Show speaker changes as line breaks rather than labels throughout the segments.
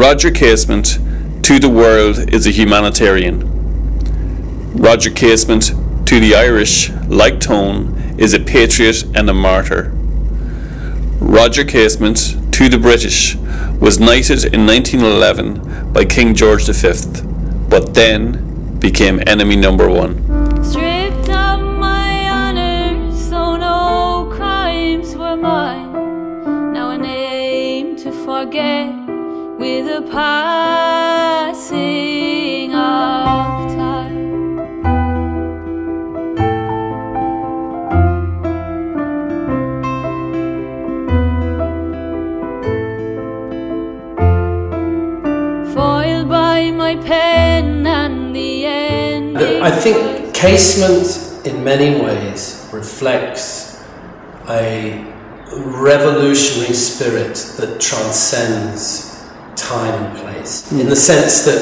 Roger Casement, to the world, is a humanitarian. Roger Casement, to the Irish, like Twain, is a patriot and a martyr. Roger Casement, to the British, was knighted in 1911 by King George V, but then became enemy number one.
Stripped of my honours, so no crimes were mine. Now I aim to forget with the passing of time. Foiled by my pen and the end.
I think Casement in many ways reflects a revolutionary spirit that transcends time and place, in the sense that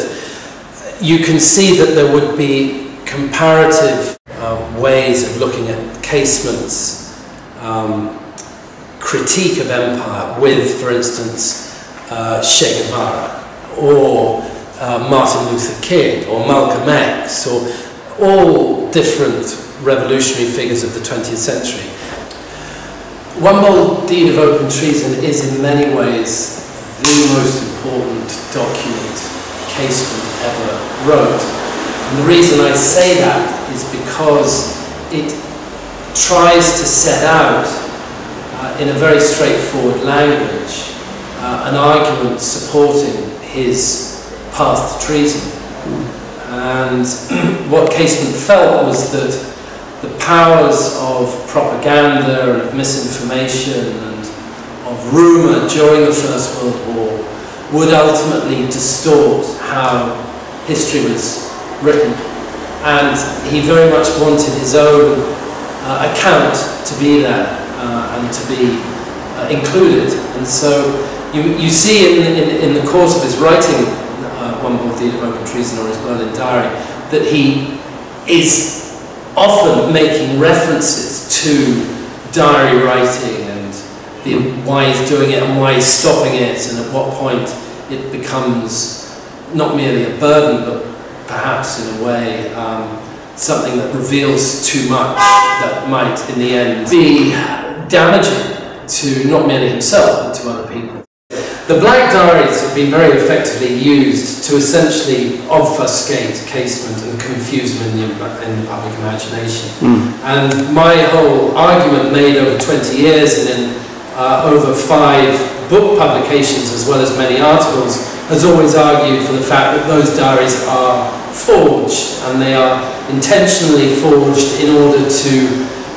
you can see that there would be comparative ways of looking at Casement's critique of empire with, for instance, Che Guevara, or Martin Luther King, or Malcolm X, or all different revolutionary figures of the 20th century. One Bold Deed of Open Treason is in many ways the most important document Casement ever wrote. And the reason I say that is because it tries to set out in a very straightforward language an argument supporting his path to treason. And what Casement felt was that the powers of propaganda and of misinformation and of rumour during the First World War would ultimately distort how history was written. And he very much wanted his own account to be there and to be included. And so you see in the course of his writing One Bold Deed of Open Treason, or his Berlin Diary, that he is often making references to diary writing and why he's doing it and why he's stopping it, and at what point it becomes not merely a burden but perhaps in a way something that reveals too much that might in the end be damaging to not merely himself but to other people. The Black Diaries have been very effectively used to essentially obfuscate Casement and confuse him in the public imagination. And my whole argument, made over 20 years and in over 5 book publications as well as many articles, has always argued for the fact that those diaries are forged, and they are intentionally forged in order to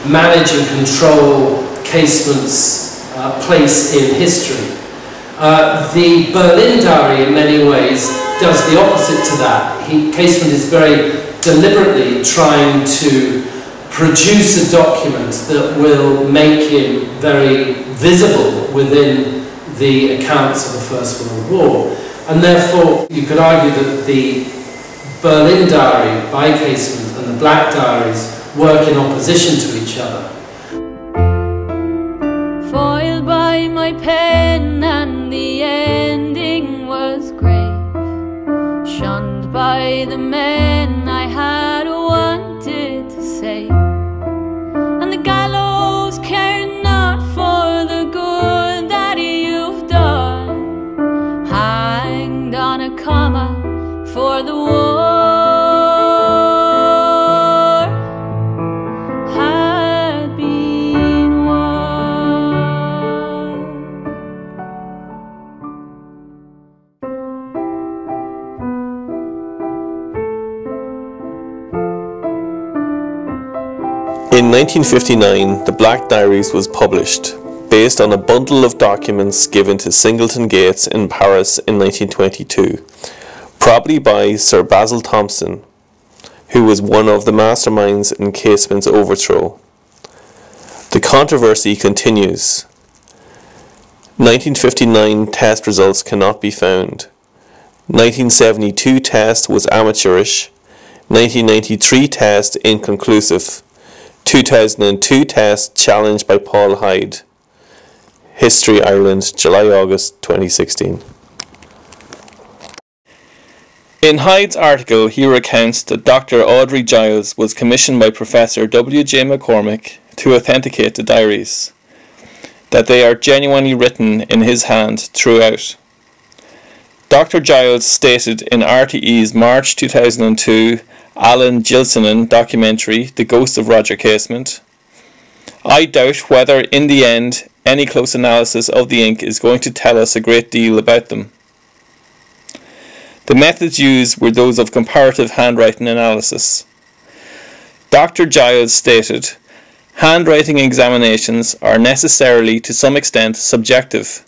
manage and control Casement's place in history. The Berlin Diary in many ways does the opposite to that. Casement is very deliberately trying to produce a document that will make him very visible within the accounts of the First World War. And therefore you could argue that the Berlin Diary by Casement and the Black Diaries work in opposition to each other.
Foiled by my pen and the ending was great, shunned by the men I had wanted to save, and the gallows cared not for the good that you've done, hanged on a comma for the war.
In 1959, the Black Diaries was published, based on a bundle of documents given to Singleton Gates in Paris in 1922, probably by Sir Basil Thomson, who was one of the masterminds in Casement's overthrow. The controversy continues. 1959 test results cannot be found. 1972 test was amateurish. 1993 test inconclusive. 2002 test challenged by Paul Hyde. History Ireland, July-August 2016.
In Hyde's article, he recounts that Dr. Audrey Giles was commissioned by Professor W. J. McCormick to authenticate the diaries, that they are genuinely written in his hand throughout. Dr. Giles stated in RTE's March 2002 Alan Gilsonan documentary, The Ghost of Roger Casement, "I doubt whether, in the end, any close analysis of the ink is going to tell us a great deal about them." The methods used were those of comparative handwriting analysis. Dr. Giles stated, "Handwriting examinations are necessarily to some extent subjective.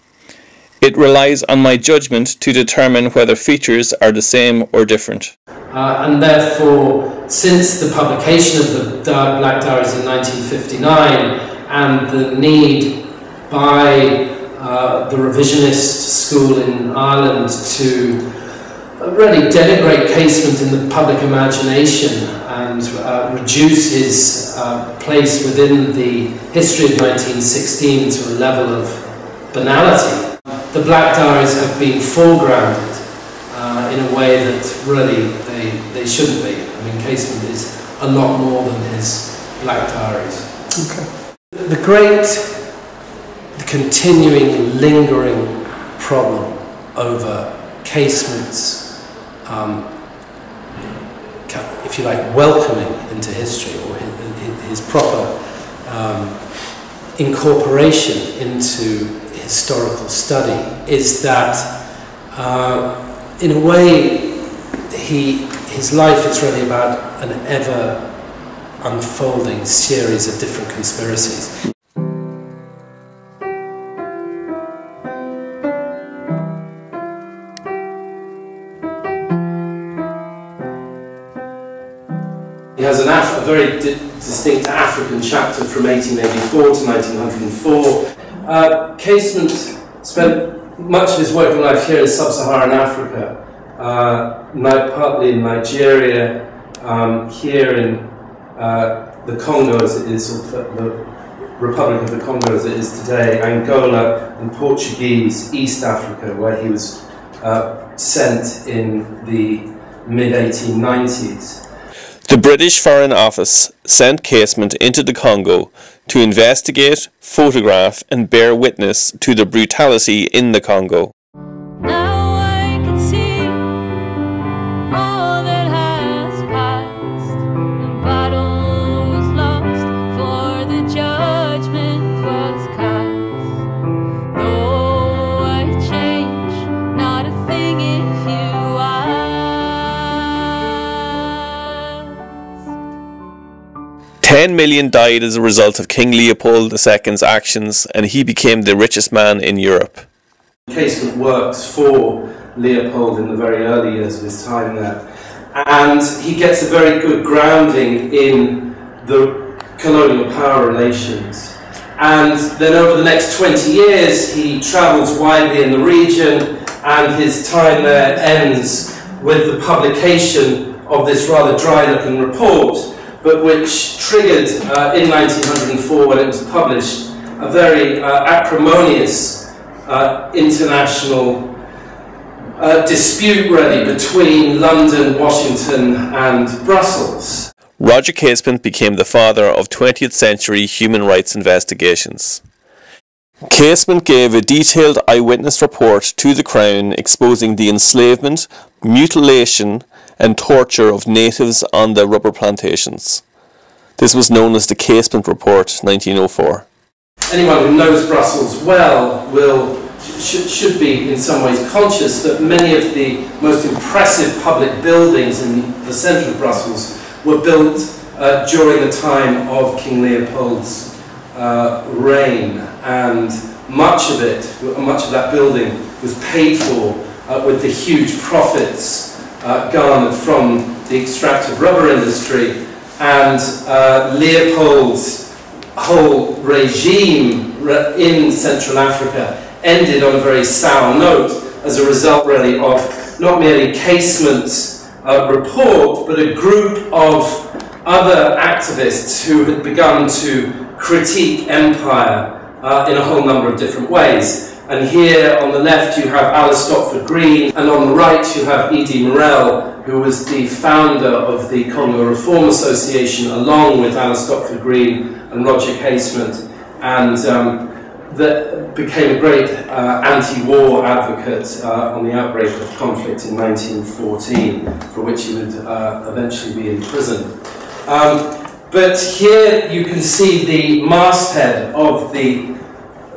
It relies on my judgment to determine whether features are the same or different."
And therefore, since the publication of the Black Diaries in 1959 and the need by the revisionist school in Ireland to really denigrate Casement in the public imagination and reduce his place within the history of 1916 to a level of banality, the Black Diaries have been foregrounded in a way that really they shouldn't be. I mean, Casement is a lot more than his Black Diaries.
Okay.
The great, continuing, lingering problem over Casement's, if you like, welcoming into history, or his proper incorporation into historical study, is that in a way his life is really about an ever unfolding series of different conspiracies. He has a very distinct African chapter from 1884 to 1904. Casement spent much of his working life here in sub-Saharan Africa, partly in Nigeria, here in the Congo as it is, or the Republic of the Congo as it is today, Angola, and Portuguese East Africa, where he was sent in the mid-1890s.
The British Foreign Office sent Casement into the Congo to investigate, photograph and bear witness to the brutality in the Congo.
Now I can see all that has passed. The battle was lost, for the judgment was cast. Though I change not a thing if you ask.
10 million died as a result of King Leopold II's actions, and he became the richest man in Europe.
Casement works for Leopold in the very early years of his time there, and he gets a very good grounding in the colonial power relations. And then over the next 20 years he travels widely in the region, and his time there ends with the publication of this rather dry-looking report, but which triggered in 1904, when it was published, a very acrimonious international dispute really between London, Washington and Brussels.
Roger Casement became the father of 20th century human rights investigations. Casement gave a detailed eyewitness report to the Crown exposing the enslavement, mutilation and torture of natives on the rubber plantations. This was known as the Casement Report 1904.
Anyone who knows Brussels well should be in some ways conscious that many of the most impressive public buildings in the centre of Brussels were built during the time of King Leopold's reign, and much of that building was paid for with the huge profits garnered from the extractive rubber industry, and Leopold's whole regime in Central Africa ended on a very sour note as a result really of not merely Casement's report, but a group of other activists who had begun to critique empire in a whole number of different ways. And here on the left you have Alice Stopford Green, and on the right you have Edie Morel, who was the founder of the Congo Reform Association, along with Alice Stopford Green and Roger Casement, and that became a great anti-war advocate on the outbreak of conflict in 1914, for which he would eventually be imprisoned. But here you can see the masthead of the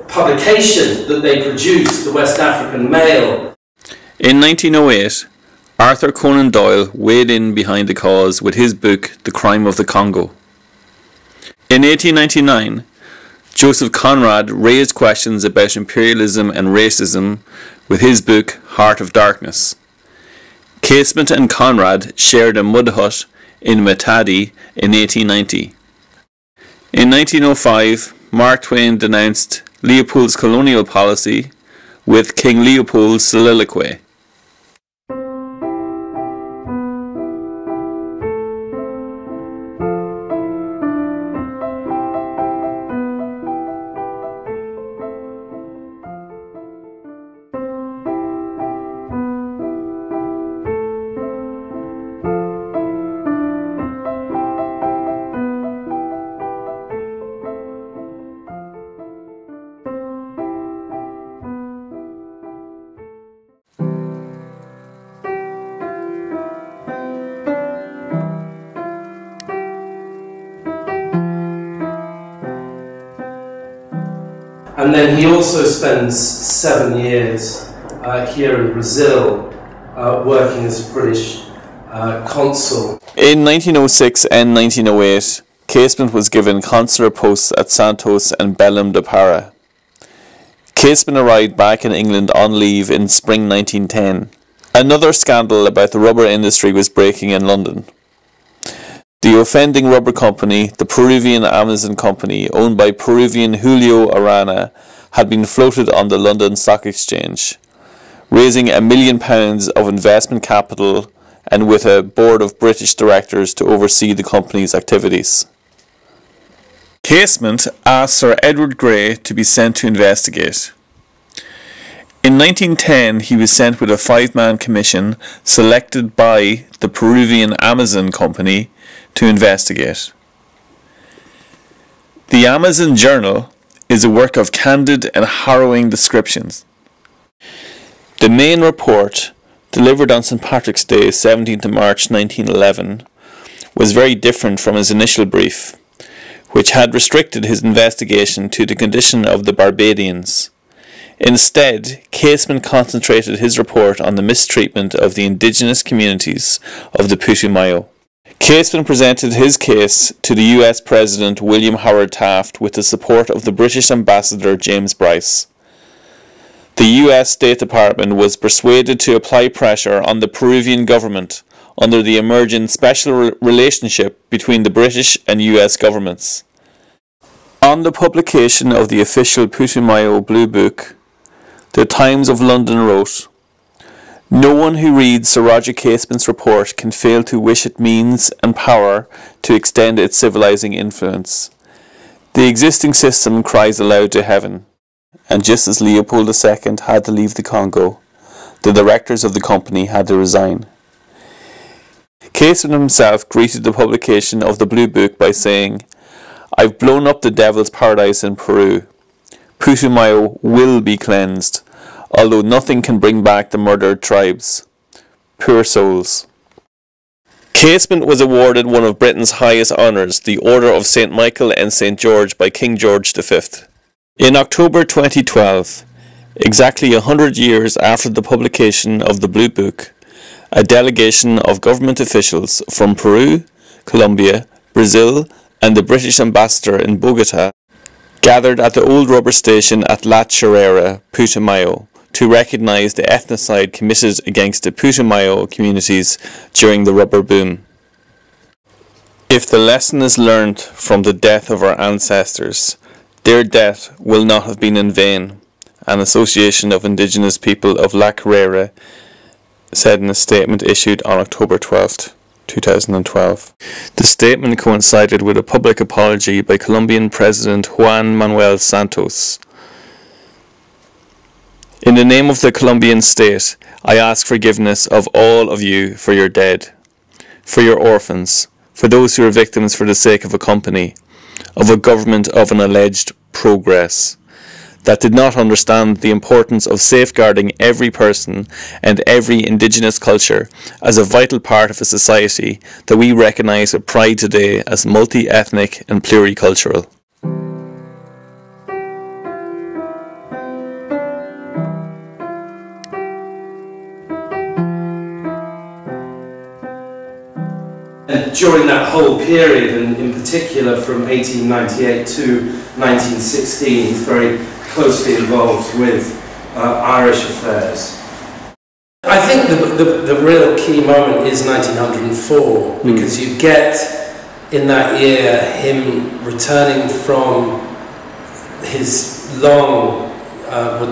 publication that they produced, the West African Mail.
In 1908, Arthur Conan Doyle weighed in behind the cause with his book The Crime of the Congo. In 1899, Joseph Conrad raised questions about imperialism and racism with his book Heart of Darkness. Casement and Conrad shared a mud hut in Matadi in 1890. In 1905, Mark Twain denounced Leopold's colonial policy with King Leopold's soliloquy.
And then he also spends 7 years here in Brazil working as a British consul.
In 1906 and 1908, Casement was given consular posts at Santos and Belém do Pará. Casement arrived back in England on leave in spring 1910. Another scandal about the rubber industry was breaking in London. The offending rubber company, the Peruvian Amazon Company, owned by Peruvian Julio Arana, had been floated on the London Stock Exchange, raising £1 million of investment capital and with a board of British directors to oversee the company's activities. Casement asked Sir Edward Grey to be sent to investigate. In 1910, he was sent with a 5-man commission selected by the Peruvian Amazon Company to investigate. The Amazon Journal is a work of candid and harrowing descriptions. The main report, delivered on St. Patrick's Day, 17th of March 1911, was very different from his initial brief, which had restricted his investigation to the condition of the Barbadians. Instead, Casement concentrated his report on the mistreatment of the indigenous communities of the Putumayo. Casement presented his case to the US President William Howard Taft with the support of the British Ambassador James Bryce. The US State Department was persuaded to apply pressure on the Peruvian government under the emerging special relationship between the British and US governments. On the publication of the official Putumayo Blue Book, the Times of London wrote, "No one who reads Sir Roger Casement's report can fail to wish it means and power to extend its civilizing influence. The existing system cries aloud to heaven." And just as Leopold II had to leave the Congo, the directors of the company had to resign. Casement himself greeted the publication of the Blue Book by saying, "I've blown up the devil's paradise in Peru. Putumayo will be cleansed, although nothing can bring back the murdered tribes. Poor souls." Casement was awarded one of Britain's highest honours, the Order of St. Michael and St. George by King George V. In October 2012, exactly 100 years after the publication of the Blue Book, a delegation of government officials from Peru, Colombia, Brazil and the British ambassador in Bogota gathered at the old rubber station at La Chorrera, Putumayo, to recognise the ethnocide committed against the Putumayo communities during the rubber boom. If the lesson is learnt from the death of our ancestors, their death will not have been in vain, an association of indigenous people of La Chorrera said in a statement issued on October 12th. 2012. The statement coincided with a public apology by Colombian President Juan Manuel Santos.
In the name of the Colombian state, I ask forgiveness of all of you for your dead, for your orphans, for those who are victims for the sake of a company, of a government of an alleged progress, that did not understand the importance of safeguarding every person and every indigenous culture as a vital part of a society that we recognise with pride today as multi-ethnic and pluricultural.
And during that whole period, and in particular from 1898 to 1916, he's very closely involved with Irish affairs. I think the real key moment is 1904, because you get in that year him returning from his long,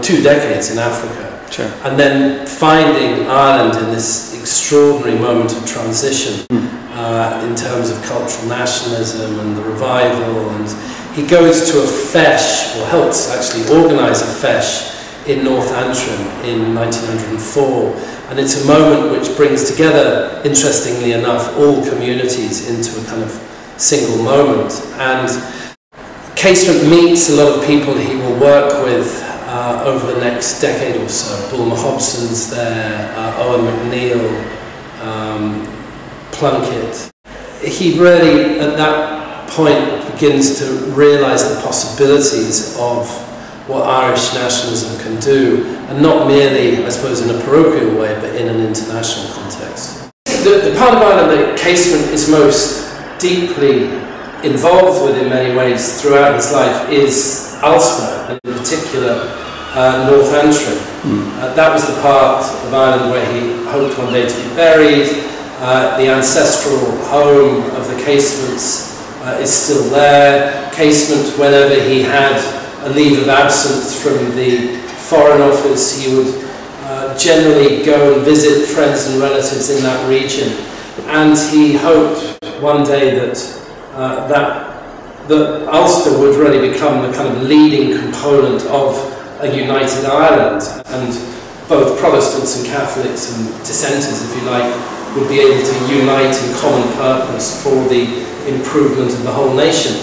2 decades in Africa,
Sure.
and then finding Ireland in this extraordinary moment of transition in terms of cultural nationalism and the revival. And he goes to a feis, or helps actually organise a feis in North Antrim in 1904, and it's a moment which brings together, interestingly enough, all communities into a kind of single moment. And Casement meets a lot of people he will work with over the next decade or so. Bulmer Hobson's there, Owen McNeill, Plunkett. He really, at that point, begins to realise the possibilities of what Irish nationalism can do, and not merely, I suppose, in a parochial way, but in an international context. The part of Ireland that Casement is most deeply involved with in many ways throughout his life is Ulster, and in particular North Antrim. That was the part of Ireland where he hoped one day to be buried. The ancestral home of the Casements is still there. Casement, whenever he had a leave of absence from the Foreign Office, he would generally go and visit friends and relatives in that region. And he hoped one day that Ulster would really become the kind of leading component of a united Ireland, and both Protestants and Catholics and dissenters, if you like, would be able to unite in common purpose for the improvement of the whole nation.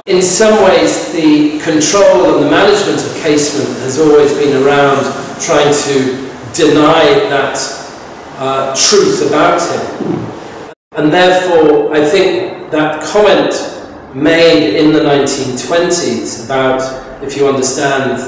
In some ways, the control and the management of Casement has always been around trying to deny that truth about him. And therefore, I think that comment made in the 1920s about, if you understand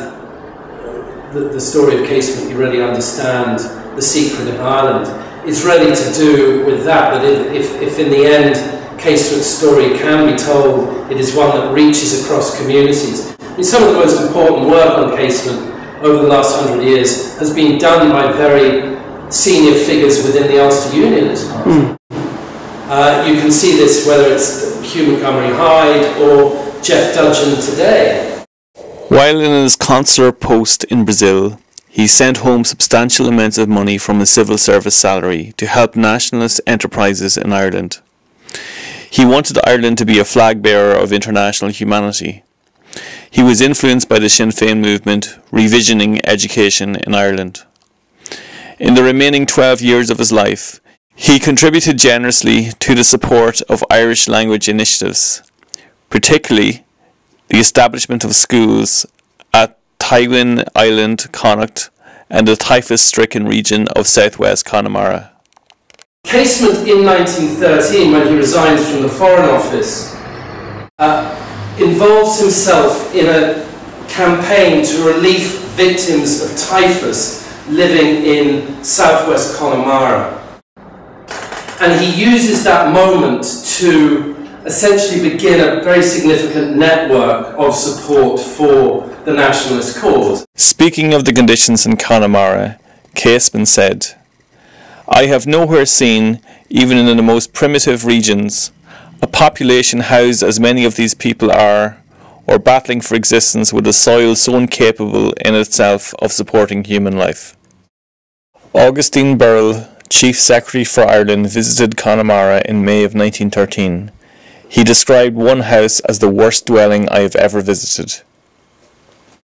the story of Casement, you really understand the secret of Ireland, is really to do with that if in the end Casement's story can be told, it is one that reaches across communities. I mean, some of the most important work on Casement over the last 100 years has been done by very senior figures within the Ulster Unionist Party. You can see this whether it's Hugh Montgomery Hyde or Jeff Dudgeon today.
While in his consular post in Brazil, he sent home substantial amounts of money from his civil service salary to help nationalist enterprises in Ireland. He wanted Ireland to be a flag bearer of international humanity. He was influenced by the Sinn Féin movement, revisioning education in Ireland. In the remaining 12 years of his life, he contributed generously to the support of Irish language initiatives, particularly the establishment of schools at Twain Island, Connacht, and the typhus-stricken region of southwest Connemara.
Casement in 1913, when he resigns from the Foreign Office, involves himself in a campaign to relieve victims of typhus living in southwest Connemara. And he uses that moment to essentially begin a very significant network of support for the nationalist cause.
Speaking of the conditions in Connemara, Casement said, "I have nowhere seen, even in the most primitive regions, a population housed as many of these people are, or battling for existence with a soil so incapable in itself of supporting human life." Augustine Birrell, Chief Secretary for Ireland, visited Connemara in May of 1913. He described one house as the worst dwelling I have ever visited.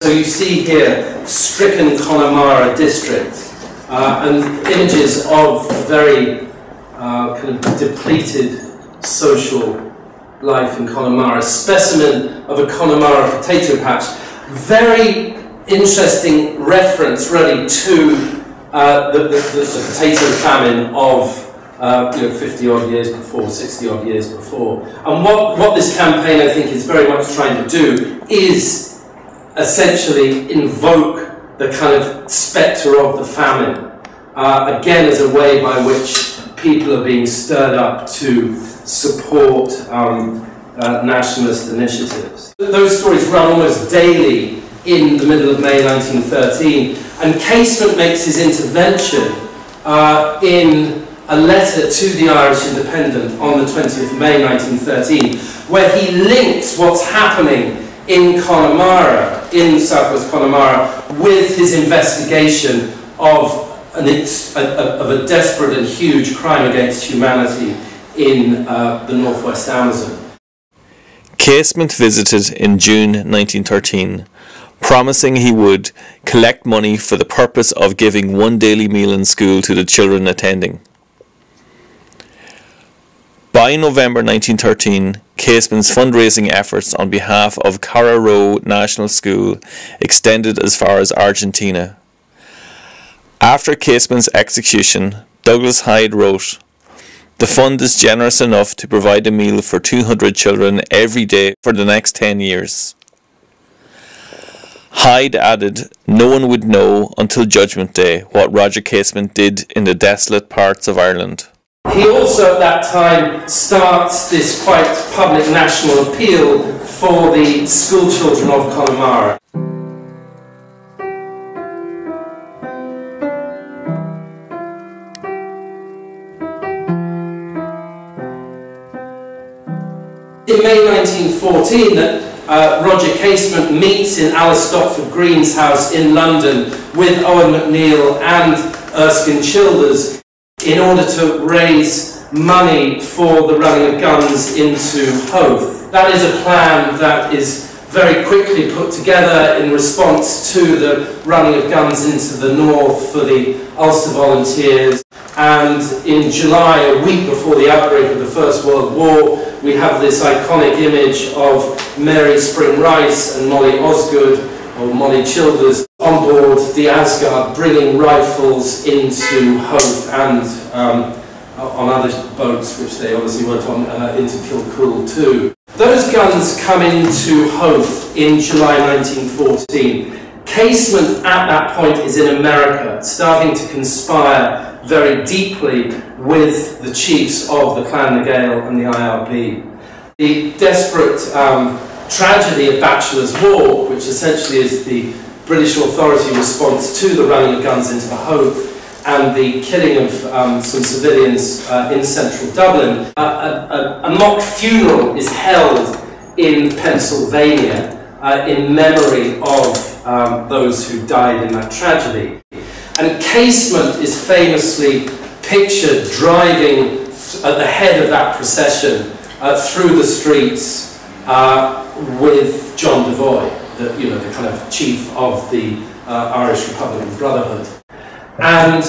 So you see here stricken Connemara district and images of very kind of depleted social life in Connemara. A specimen of a Connemara potato patch. Very interesting reference really to the potato famine of 50 odd years before, 60 odd years before. And what this campaign I think is very much trying to do is essentially invoke the kind of spectre of the famine, again as a way by which people are being stirred up to support nationalist initiatives. Those stories run almost daily in the middle of May 1913, and Casement makes his intervention in a letter to the Irish Independent on the 20th of May 1913, where he links what's happening in Connemara, in southwest Connemara, with his investigation of a desperate and huge crime against humanity in the northwest Amazon.
Casement visited in June 1913, promising he would collect money for the purpose of giving one daily meal in school to the children attending. By November 1913, Casement's fundraising efforts on behalf of Carraro National School extended as far as Argentina. After Casement's execution, Douglas Hyde wrote, "The fund is generous enough to provide a meal for 200 children every day for the next 10 years. Hyde added, "No one would know until Judgment Day what Roger Casement did in the desolate parts of Ireland."
He also at that time starts this quite public national appeal for the school children of Connemara. In May 1914, Roger Casement meets in Alice Stopford Green's house in London with Owen McNeill and Erskine Childers in order to raise money for the running of guns into Howth. That is a plan that is very quickly put together in response to the running of guns into the north for the Ulster Volunteers. And in July, a week before the outbreak of the First World War, we have this iconic image of Mary Spring Rice and Molly Osgood, or Molly Childers, on board the Asgard, bringing rifles into Howth and on other boats, which they obviously went on into Kilcool too. Those guns come into Howth in July 1914. Casement at that point is in America, starting to conspire very deeply with the chiefs of the Clan na Gael and the IRB. The desperate tragedy of Bachelor's Walk, which essentially is the British authority response to the running of guns into the Howth and the killing of some civilians in central Dublin, a mock funeral is held in Pennsylvania in memory of those who died in that tragedy. And Casement is famously pictured driving at the head of that procession through the streets with John Devoy, the kind of chief of the Irish Republican Brotherhood. And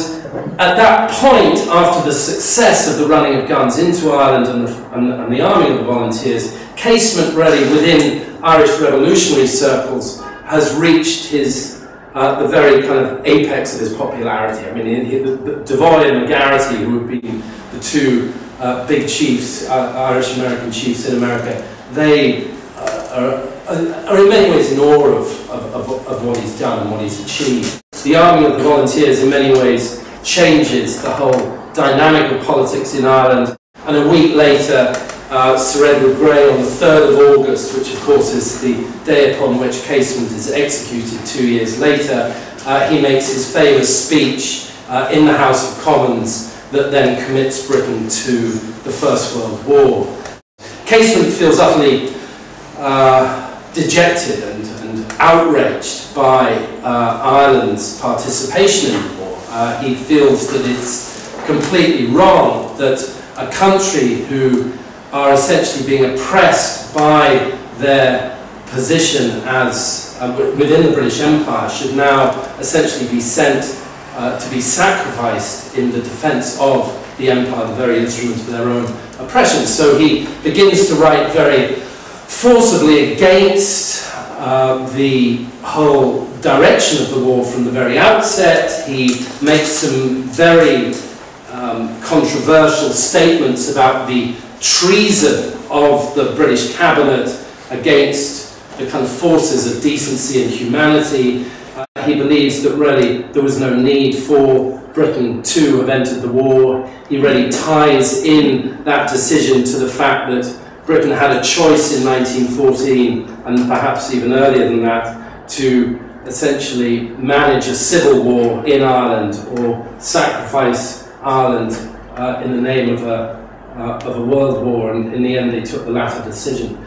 at that point, after the success of the running of guns into Ireland and the arming of the volunteers, Casement really within Irish revolutionary circles has reached his the very kind of apex of his popularity. I mean, Devoy and McGarrity, who have been the two big chiefs, Irish-American chiefs in America, they are in many ways in awe of what he's done and what he's achieved. The arming of the volunteers in many ways changes the whole dynamic of politics in Ireland, and a week later Sir Edward Grey, on the 3rd of August, which of course is the day upon which Casement is executed 2 years later, he makes his famous speech in the House of Commons that then commits Britain to the First World War. Casement feels utterly dejected and outraged by Ireland's participation in the war. He feels that it's completely wrong that a country who are essentially being oppressed by their position as within the British Empire should now essentially be sent to be sacrificed in the defence of the empire, the very instruments of their own oppression. So he begins to write very forcibly against the whole direction of the war from the very outset. He makes some very controversial statements about the treason of the British cabinet against the kind of forces of decency and humanity. He believes that really there was no need for Britain to have entered the war. He really ties in that decision to the fact that Britain had a choice in 1914, and perhaps even earlier than that, to essentially manage a civil war in Ireland or sacrifice Ireland in the name of a world war, and in the end they took the latter decision.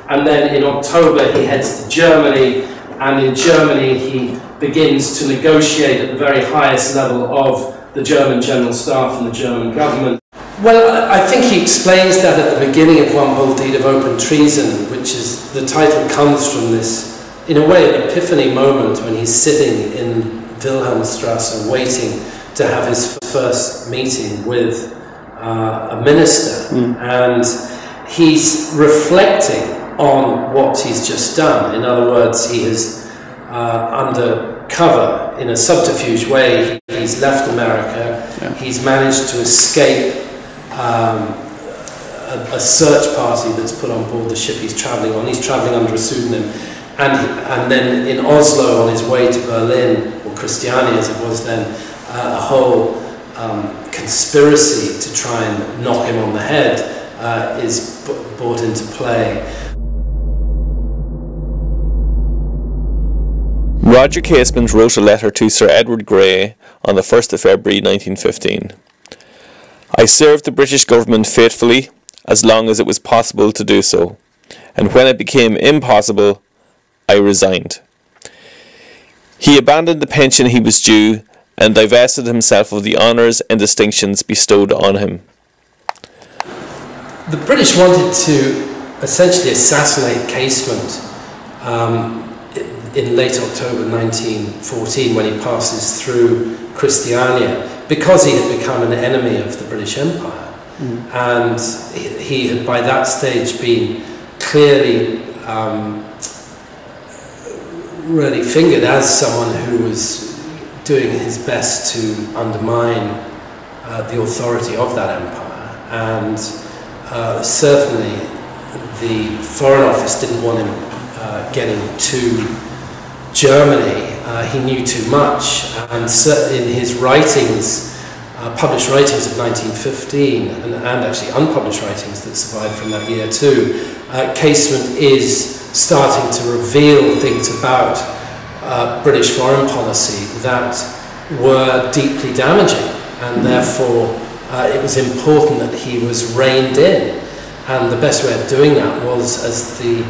And then in October he heads to Germany, and in Germany he begins to negotiate at the very highest level of the German General Staff and the German government. Well, I think he explains that at the beginning of One Bold Deed of Open Treason, which is, the title comes from this, in a way, an epiphany moment when he's sitting in Wilhelmstrasse waiting to have his first meeting with a minister, and he's reflecting on what he's just done. In other words, he has under cover, in a subterfuge way, he's left America, he's managed to escape a search party that's put on board the ship he's travelling on. He's travelling under a pseudonym, and then in Oslo on his way to Berlin, or Christiania as it was then, a whole conspiracy to try and knock him on the head is brought into play.
Roger Casement wrote a letter to Sir Edward Grey on the 1st of February 1915. I served the British government faithfully as long as it was possible to do so, and when it became impossible, I resigned. He abandoned the pension he was due and divested himself of the honours and distinctions bestowed on him.
The British wanted to essentially assassinate Casement in late October 1914 when he passes through Christiania, because he had become an enemy of the British Empire. And he had by that stage been clearly really fingered as someone who was doing his best to undermine the authority of that empire. And certainly the Foreign Office didn't want him getting to Germany. He knew too much, and in his writings, published writings of 1915, and actually unpublished writings that survived from that year too, Casement is starting to reveal things about British foreign policy that were deeply damaging, and therefore it was important that he was reined in, and the best way of doing that was, as the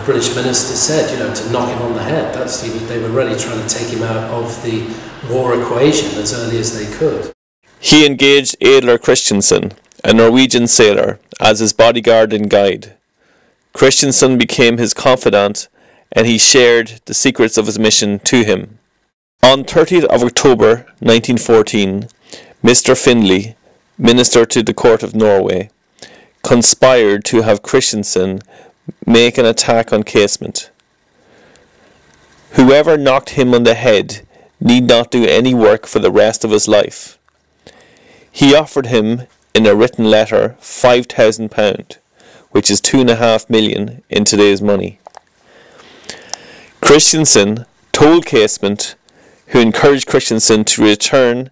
British minister said, to knock him on the head. They were really trying to take him out of the war equation as early as they could.
He engaged Adler Christensen, a Norwegian sailor, as his bodyguard and guide. Christensen became his confidant, and he shared the secrets of his mission to him. On 30th of October 1914, Mr. Findlay, minister to the court of Norway, conspired to have Christensen make an attack on Casement. Whoever knocked him on the head need not do any work for the rest of his life. He offered him, in a written letter, £5,000, which is $2.5 million in today's money. Christensen told Casement, who encouraged Christensen to return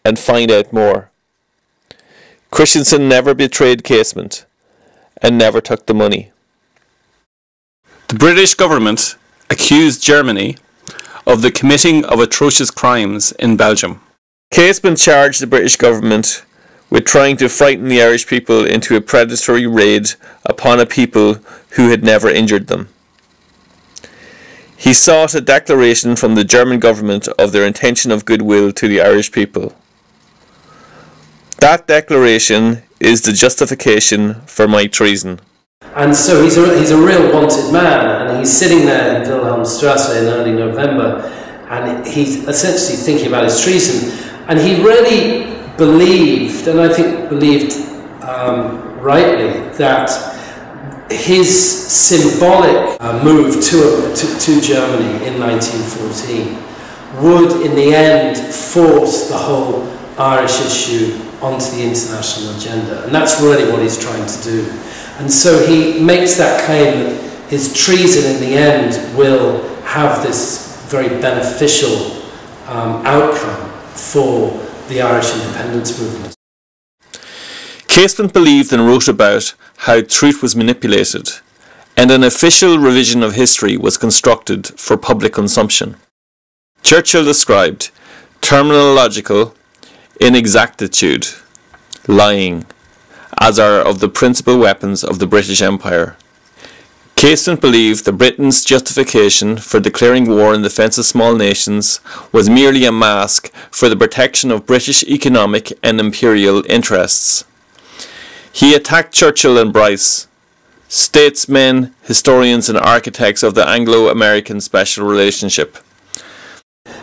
and find out more. Christensen never betrayed Casement and never took the money.
The British government accused Germany of the committing of atrocious crimes in Belgium.
Casement charged the British government with trying to frighten the Irish people into a predatory raid upon a people who had never injured them. He sought a declaration from the German government of their intention of goodwill to the Irish people. That declaration is the justification for my treason.
And so he's a real wanted man, and he's sitting there in Wilhelmstrasse in early November, and he's essentially thinking about his treason. And he really believed, and I think believed rightly, that his symbolic move to Germany in 1914 would, in the end, force the whole Irish issue onto the international agenda. And that's really what he's trying to do. And so he makes that claim that his treason in the end will have this very beneficial outcome for the Irish independence movement.
Casement believed and wrote about how truth was manipulated, and an official revision of history was constructed for public consumption. Churchill described terminological inexactitude, lying, as are of the principal weapons of the British Empire. Casement believed that Britain's justification for declaring war in defence of small nations was merely a mask for the protection of British economic and imperial interests. He attacked Churchill and Bryce, statesmen, historians and architects of the Anglo-American special relationship.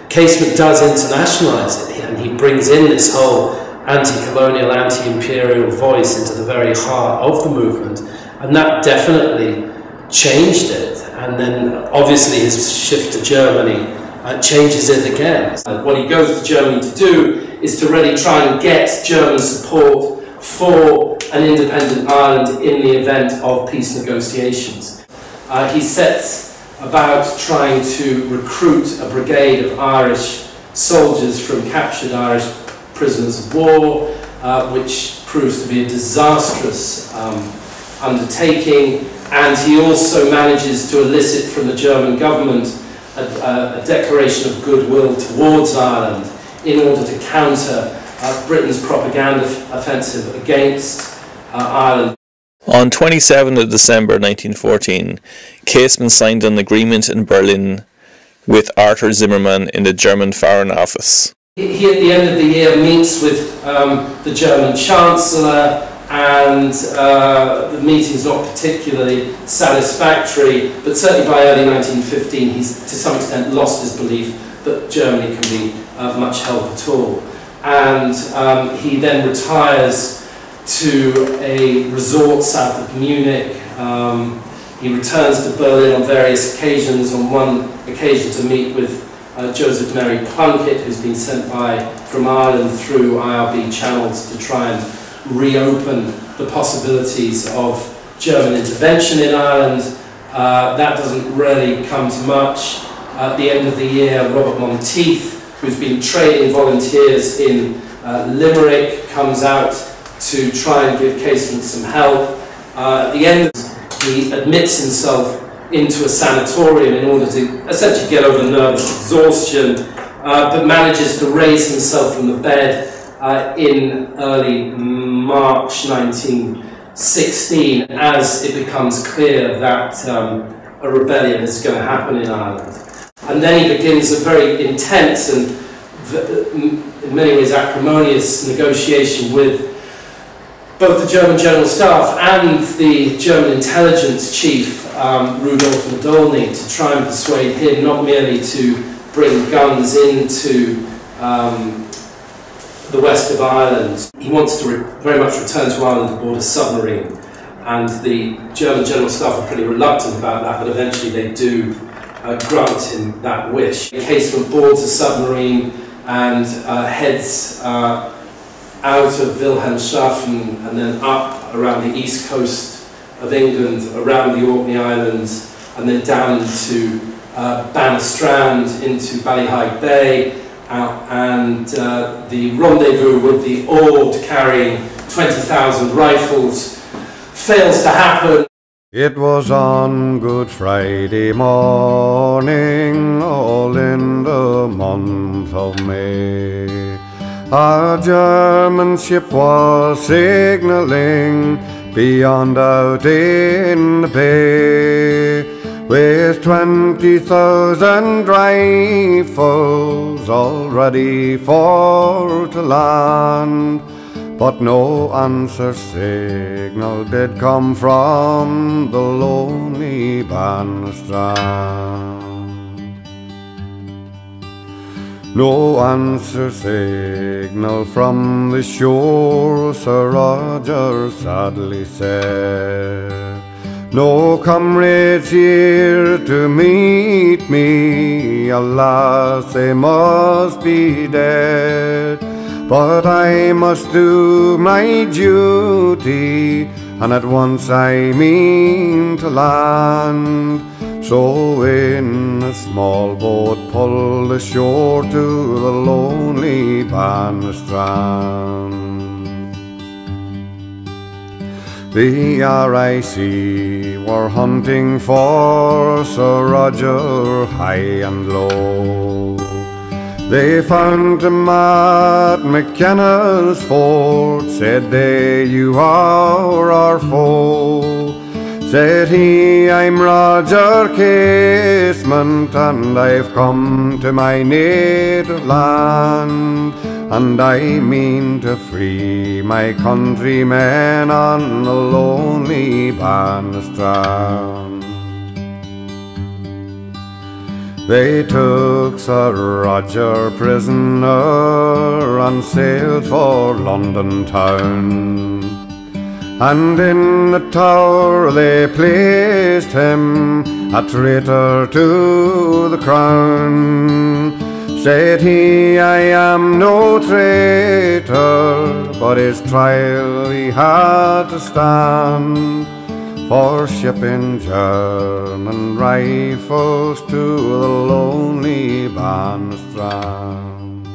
Casement does internationalise it, and he brings in this whole anti-colonial, anti-imperial voice into the very heart of the movement, and that definitely changed it. And then obviously his shift to Germany changes it again. What he goes to Germany to do is to really try and get German support for an independent Ireland in the event of peace negotiations. He sets about trying to recruit a brigade of Irish soldiers from captured Irish prisoners of war, which proves to be a disastrous undertaking, and he also manages to elicit from the German government a declaration of goodwill towards Ireland in order to counter Britain's propaganda offensive against Ireland.
On 27 December 1914, Casement signed an agreement in Berlin with Arthur Zimmermann in the German Foreign Office.
He, at the end of the year, meets with the German Chancellor, and the meeting's not particularly satisfactory, but certainly by early 1915 he's to some extent lost his belief that Germany can be much help at all. And he then retires to a resort south of Munich. He returns to Berlin on various occasions, on one occasion to meet with Joseph Mary Plunkett, who's been sent from Ireland through IRB channels to try and reopen the possibilities of German intervention in Ireland. That doesn't really come to much. At the end of the year, Robert Monteith, who's been training volunteers in Limerick, comes out to try and give Casement some help. At the end, he admits himself into a sanatorium in order to essentially get over nervous exhaustion, but manages to raise himself from the bed in early March 1916 as it becomes clear that a rebellion is going to happen in Ireland. And then he begins a very intense and in many ways acrimonious negotiation with both the German General Staff and the German intelligence chief, Rudolf Nadolny, to try and persuade him not merely to bring guns into the west of Ireland. He wants to very much return to Ireland aboard a submarine, and the German General Staff are pretty reluctant about that, but eventually they do grant him that wish. Casement boards a submarine and heads out of Wilhelmshaven and then up around the east coast of England, around the Orkney Islands, and then down to Bannostrand into Ballyhaig Bay, and the rendezvous with the Ord carrying 20,000 rifles fails to happen.
It was on Good Friday morning, all in the month of May. A German ship was signalling beyond out in the bay. with 20,000 rifles all ready for to land. But no answer signal did come from the lonely Bannerstrand. No answer signal from the shore, Sir Roger sadly said. No comrades here to meet me, alas, they must be dead. But I must do my duty, and at once I mean to land. So in a small boat pulled ashore to the lonely Bannerstrand. The RIC were hunting for Sir Roger high and low. They found him at McKenna's fort, said they, you are our foe. Said he, I'm Roger Casement, and I've come to my native land, and I mean to free my countrymen on the lonely Bannerstrand. They took Sir Roger prisoner and sailed for London town. And in the Tower they placed him, a traitor to the crown. Said he, I am no traitor, but his trial he had to stand for shipping German rifles to the lonely Bannerstrand.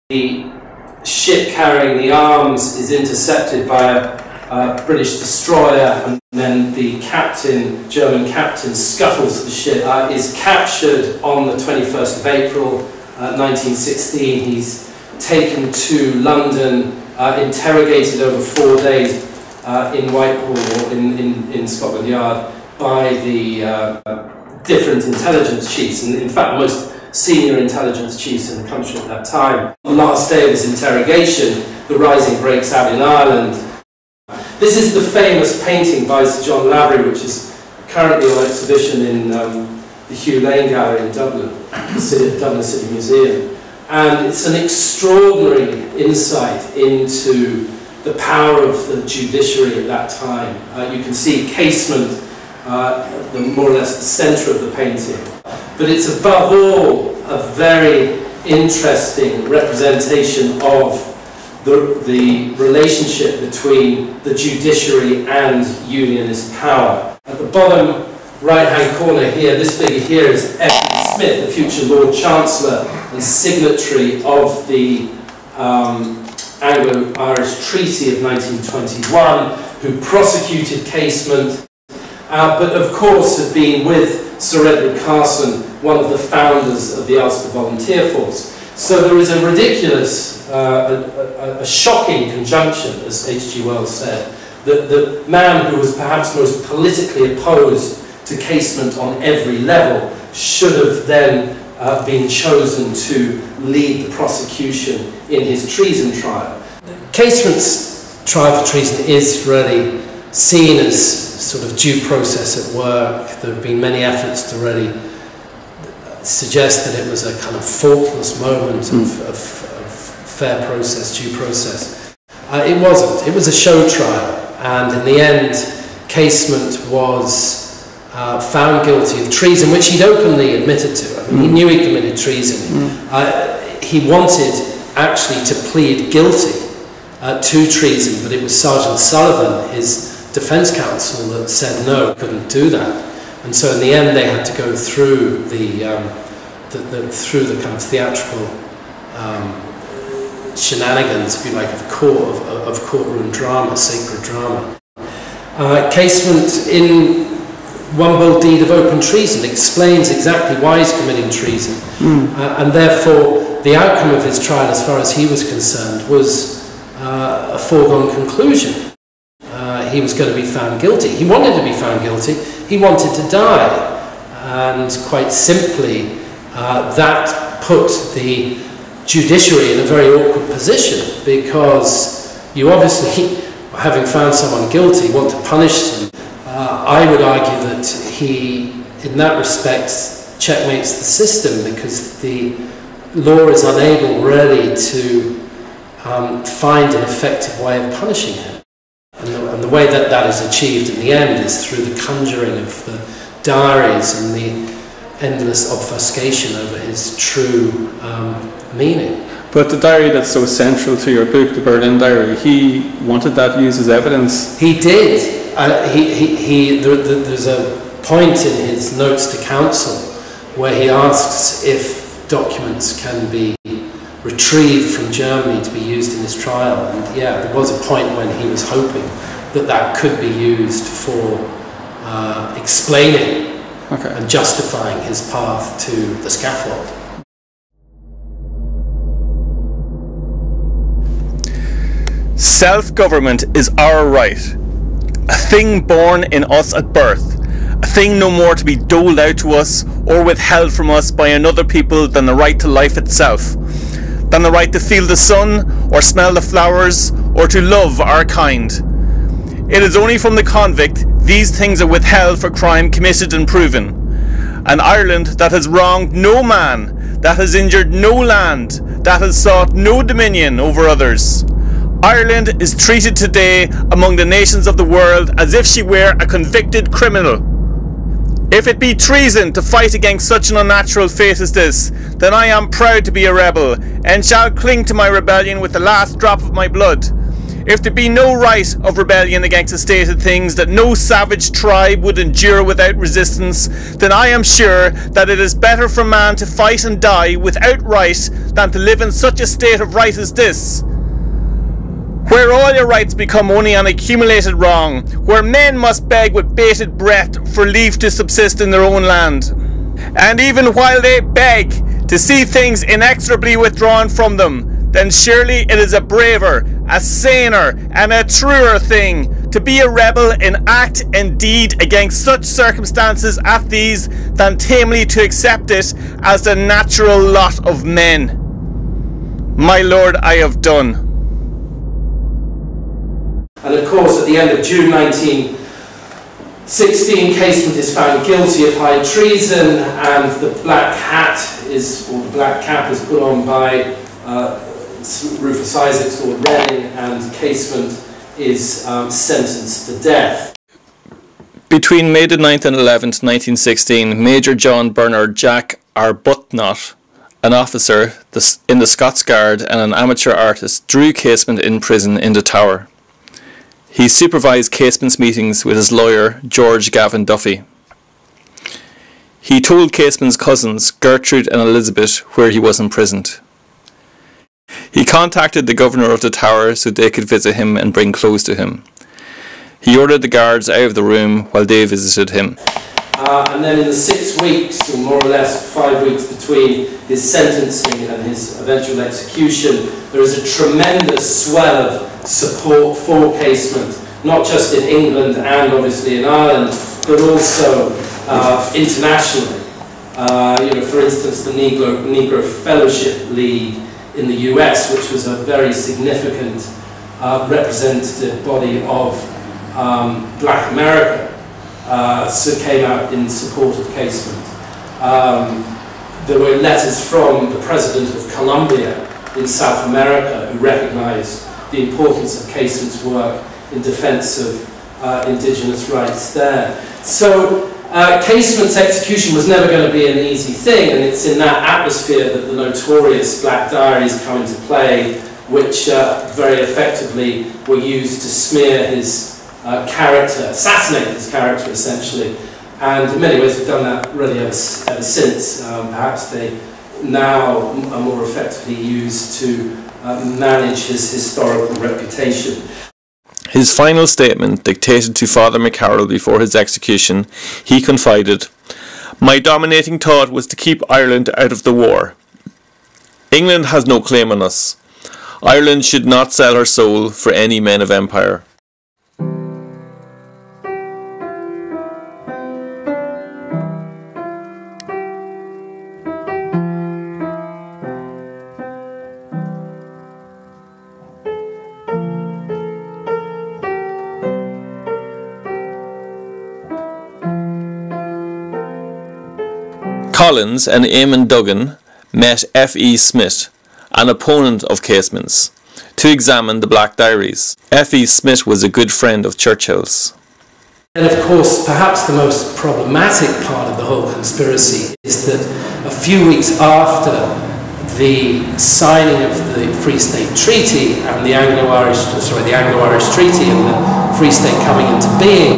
The ship carrying the arms is intercepted by a British destroyer, and then the captain, German captain, scuttles the ship, is captured on the 21st of April 1916. He's taken to London, interrogated over 4 days in Whitehall, or in Scotland Yard, by the different intelligence chiefs, and in fact most senior intelligence chiefs in the country at that time. On the last day of his interrogation, the rising breaks out in Ireland. This is the famous painting by Sir John Lavery, which is currently on exhibition in the Hugh Lane Gallery in Dublin, the Dublin City Museum. And it's an extraordinary insight into the power of the judiciary at that time. You can see Casement, more or less the centre of the painting. But it's above all a very interesting representation of the relationship between the judiciary and unionist power. At the bottom right-hand corner here, this figure here is Edward Smith, the future Lord Chancellor and signatory of the Anglo-Irish Treaty of 1921, who prosecuted Casement, but of course had been with Sir Edward Carson, one of the founders of the Ulster Volunteer Force. So there is a ridiculous, a shocking conjunction, as H.G. Wells said, that the man who was perhaps most politically opposed to Casement on every level should have then been chosen to lead the prosecution in his treason trial. Casement's trial for treason is really seen as sort of due process at work. There have been many efforts to really suggest that it was a kind of faultless moment of fair process, due process. It wasn't. It was a show trial, and in the end, Casement was found guilty of treason, which he'd openly admitted to. I mean, he knew he committed treason. He wanted actually to plead guilty to treason, but it was Sergeant Sullivan, his defence counsel, that said no, couldn't do that. And so in the end they had to go through the kind of theatrical shenanigans, if you like, of courtroom drama, sacred drama. Casement, in One Bold Deed of Open Treason, explains exactly why he's committing treason, and therefore the outcome of his trial, as far as he was concerned, was a foregone conclusion. he was going to be found guilty. He wanted to be found guilty. He wanted to die. And quite simply, that put the judiciary in a very awkward position, because you obviously, having found someone guilty, want to punish them. I would argue that he, in that respect, checkmates the system, because the law is unable really to find an effective way of punishing him. And the way that that is achieved in the end is through the conjuring of the diaries and the endless obfuscation over his true meaning.
But the diary that's so central to your book, the Berlin Diary, he wanted that used as evidence.
He did. There's a point in his notes to counsel where he asks if documents can be retrieved from Germany to be used in his trial. And yeah, there was a point when he was hoping that that could be used for explaining and justifying his path to the scaffold.
Self-government is our right, a thing born in us at birth, a thing no more to be doled out to us or withheld from us by another people than the right to life itself, than the right to feel the sun or smell the flowers or to love our kind. It is only from the convict these things are withheld for crime committed and proven. An Ireland that has wronged no man, that has injured no land, that has sought no dominion over others. Ireland is treated today among the nations of the world as if she were a convicted criminal. If it be treason to fight against such an unnatural fate as this, then I am proud to be a rebel, and shall cling to my rebellion with the last drop of my blood. If there be no right of rebellion against a state of things that no savage tribe would endure without resistance, then I am sure that it is better for man to fight and die without right than to live in such a state of right as this, where all your rights become only an accumulated wrong, where men must beg with bated breath for leave to subsist in their own land. And even while they beg to see things inexorably withdrawn from them, then surely it is a braver, a saner, and a truer thing to be a rebel in act and deed against such circumstances as these than tamely to accept it as the natural lot of men. My lord, I have done.
And of course, at the end of June 1916, Casement is found guilty of high treason, and the black hat is, or the black cap is put on by Rufus Isaacs, Lord Reading, and Casement is sentenced to death.
Between May the 9th and 11th, 1916, Major John Bernard Jack Arbuthnot, an officer in the Scots Guard and an amateur artist, drew Casement in prison in the Tower. He supervised Casement's meetings with his lawyer, George Gavin Duffy. He told Casement's cousins, Gertrude and Elizabeth, where he was imprisoned. He contacted the governor of the Tower so they could visit him and bring clothes to him. He ordered the guards out of the room while they visited him.
And then in the 6 weeks, or more or less 5 weeks between his sentencing and his eventual execution, there is a tremendous swell of support for Casement, not just in England and obviously in Ireland, but also internationally. For instance, the Negro Fellowship League in the US, which was a very significant representative body of Black America, so came out in support of Casement. There were letters from the President of Colombia in South America who recognized the importance of Casement's work in defense of indigenous rights there. So Casement's execution was never going to be an easy thing, and it's in that atmosphere that the notorious Black Diaries come into play, which very effectively were used to smear his character, assassinate his character essentially, and in many ways have done that really ever since. Perhaps they now are more effectively used to manage his historical reputation.
His final statement, dictated to Father McCarroll before his execution, he confided, "My dominating thought was to keep Ireland out of the war. England has no claim on us. Ireland should not sell her soul for any men of empire." Collins and Eamon Duggan met F.E. Smith, an opponent of Casement's, to examine the Black Diaries. F.E. Smith was a good friend of Churchill's.
And of course, perhaps the most problematic part of the whole conspiracy is that a few weeks after the signing of the Free State Treaty and the Anglo-Irish Treaty and the Free State coming into being,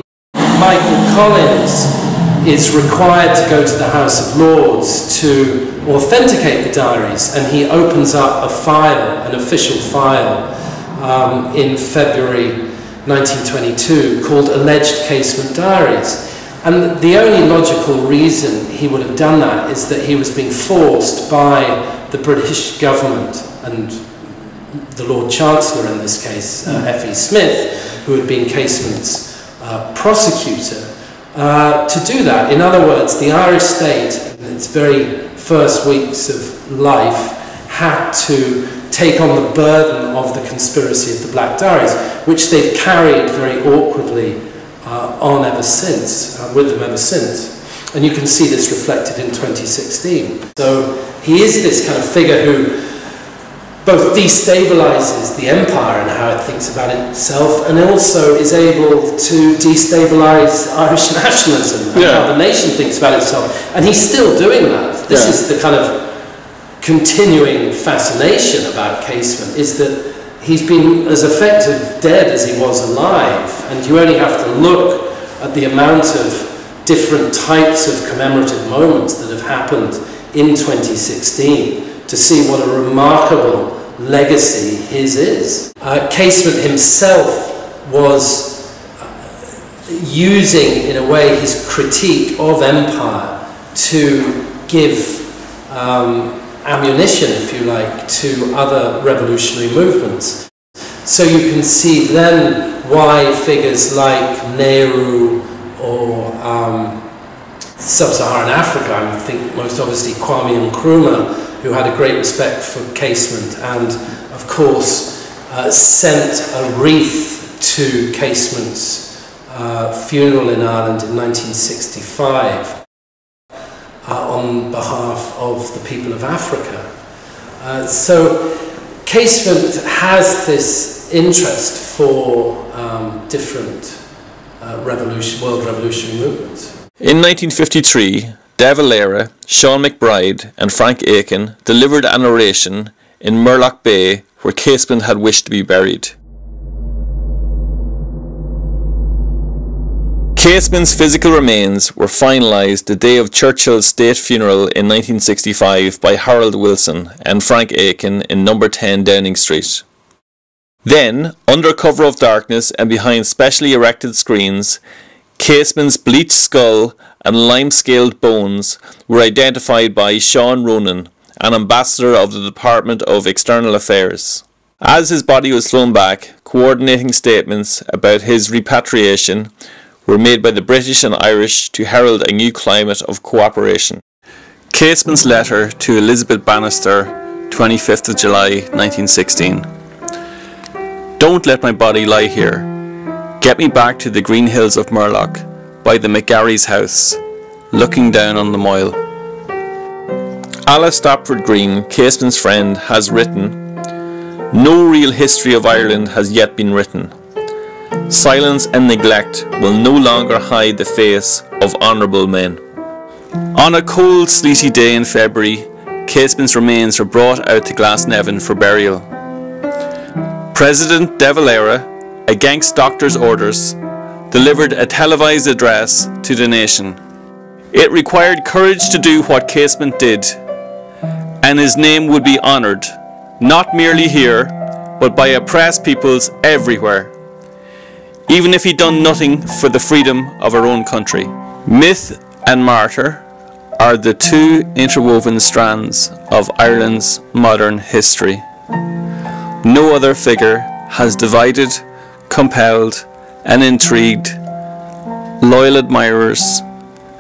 Michael Collins is required to go to the House of Lords to authenticate the diaries, and he opens up a file, an official file, in February 1922 called Alleged Casement Diaries. And the only logical reason he would have done that is that he was being forced by the British government and the Lord Chancellor in this case, F.E. Smith, who had been Casement's prosecutor, to do that. In other words, the Irish state, in its very first weeks of life, had to take on the burden of the conspiracy of the Black Diaries, which they've carried very awkwardly on ever since, with them ever since. And you can see this reflected in 2016. So he is this kind of figure who both destabilizes the empire and how it thinks about itself, and also is able to destabilize Irish nationalism and how the nation thinks about itself. And he's still doing that. This is the kind of continuing fascination about Casement, is that he's been as effective dead as he was alive, and you only have to look at the amount of different types of commemorative moments that have happened in 2016 to see what a remarkable legacy his is. Casement himself was using, in a way, his critique of empire to give ammunition, if you like, to other revolutionary movements. So you can see then why figures like Nehru or Sub-Saharan Africa, I think most obviously Kwame Nkrumah, who had a great respect for Casement and, of course, sent a wreath to Casement's funeral in Ireland in 1965 on behalf of the people of Africa. So Casement has this interest for different world revolutionary movements.
In 1953, De Valera, Sean McBride and Frank Aiken delivered an oration in Murlock Bay where Casement had wished to be buried. Casement's physical remains were finalised the day of Churchill's state funeral in 1965 by Harold Wilson and Frank Aiken in number 10 Downing Street. Then, under cover of darkness and behind specially erected screens, Casement's bleached skull and lime-scaled bones were identified by Sean Ronan, an ambassador of the Department of External Affairs. As his body was flown back, coordinating statements about his repatriation were made by the British and Irish to herald a new climate of cooperation. Casement's letter to Elizabeth Bannister, 25th of July 1916. Don't let my body lie here. Get me back to the green hills of Murlock, by the McGarry's house, looking down on the Moyle. Alice Stopford Green, Casement's friend, has written, "No real history of Ireland has yet been written. Silence and neglect will no longer hide the face of honourable men." On a cold, sleety day in February, Casement's remains were brought out to Glasnevin for burial. President De Valera, against doctors' orders, delivered a televised address to the nation. It required courage to do what Casement did, and his name would be honoured, not merely here, but by oppressed peoples everywhere, even if he'd done nothing for the freedom of our own country. Myth and martyr are the two interwoven strands of Ireland's modern history. No other figure has divided, compelled, and intrigued loyal admirers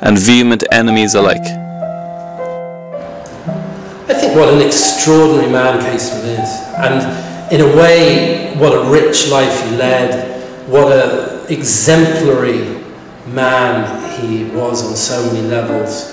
and vehement enemies alike.
I think what an extraordinary man Casement is, and in a way what a rich life he led, what an exemplary man he was on so many levels.